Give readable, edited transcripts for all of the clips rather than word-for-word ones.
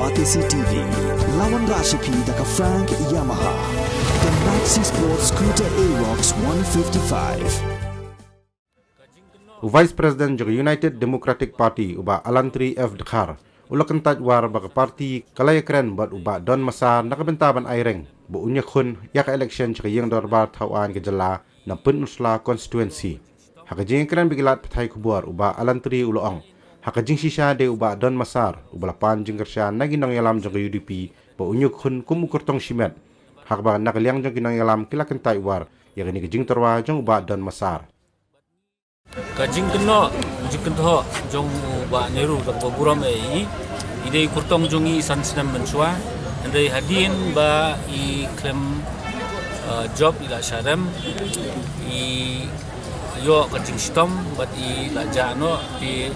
Batisi TV, lawan Rashipi daka Frank Yamaha, dan Maxi Sports Scooter Aerox 155. Vice President jog United Democratic Party uba Alantri F. Dekhar ulak kentat war baka parti kalaya keren buat uba Don Masar nakabentaban aireng bu unya khun yak election jog yang dorbar tawan ke jela na penusla constituency hakajing keren bigilat patai kubuar uba Alantri uloong hakajing sisa de uba Don Masar uba lapan jingkersya nagi nang yalam jog UDP bu unya khun kumukurtong simet hakba nakaliang jog nang yalam kila kentai war yang ini kajing terwa jong uba Don Masar Kajing kena jikento jong ba Nehru tak buram ide kurtong jongi sansinam mensua andai hadin ba I claim job ila syadam yo kajing stom bat I la jano ti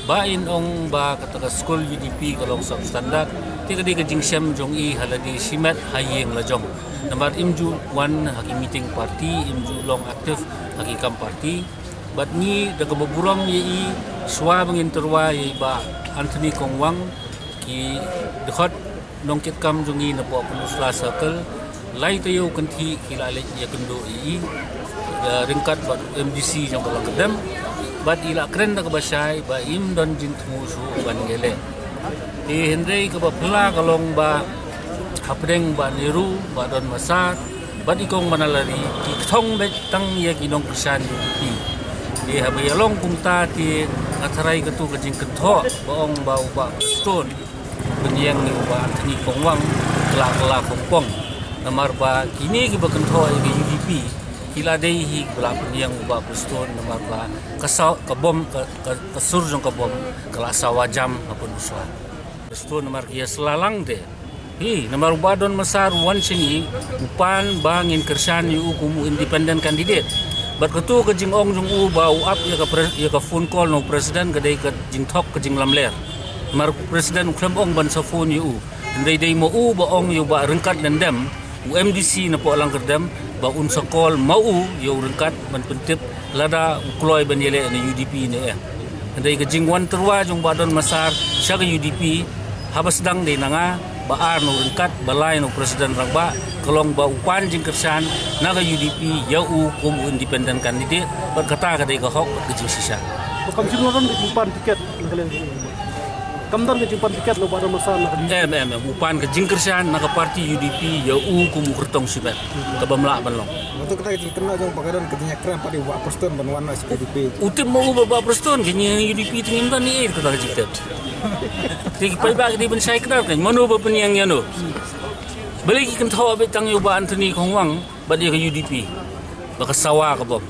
ba in ong ba kata school UDP kalong substandard ti kadi kajing syam jong haladi simat hayeng la jong nomor imju one haki meeting party imju long aktif haki kam party bat ni da kaburam yi swa bangin terwa yi ba Anthony Kongwang ki dekhot nongkit kam jungi na po penusla circle lai tayo kanthi kilale ya kendo yi ringkat bat MDC jong kala kedam bat ila kren da kabasai ba im don jin tmusu ban gele e hendrei ka ba pla kalong ba hapdeng ba Nehru ba Don Masar bat ikong manalari ki thong bet tang ye kinong krisan UDP di habayalong kung tati ataray katu kajing kentho baong bau ba stone benyang ni ba Anthony Kongwang kala kongpong namar ba kini ki ba kentho ay UDP kila day hi bala benyang ba stone namar ba kasaw kabom kasur jong kabom kala sawajam apun uswa stone namar kia selalang de hi namar ba Don Masar wan singi upan bangin kersan yu kumu independent candidate bat ketu ke jing ong jung u ba u up ya ka phone call no president ke dei ke jing thok ke jing lamler mar president klem ong ban sa phone yu dei mo u ba ong yu ba rengkat dendam u MDC na po lang kerdam ba un sa call mau yu rengkat ban pentip lada kloy ban yele na UDP ne dei ke jing wan terwa jung ba Don Masar sya ke UDP habas dang dei nanga ba ar no rengkat balai no president rangba kalong ba upan jing kersan naga UDP ya u kum independent candidate berkata kadai ka hok ke jing sisa kam jing loron ke jimpan tiket kalian kam dan ke jimpan tiket lo pada masa nak upan ke jing kersan naga parti UDP ya u kum kurtong sibet ka bamla banlong untuk kita jing kena jong pagadan ke jing kran pada wa preston ban wan UDP utim mau ba preston ke UDP tingin dan ni ka jing tet ti pai ba di ben sai kena kan manu ba penyang ya no balik kan tahu abet tang yoba Anthony Kongwang badi ke UDP baka sawa ka bom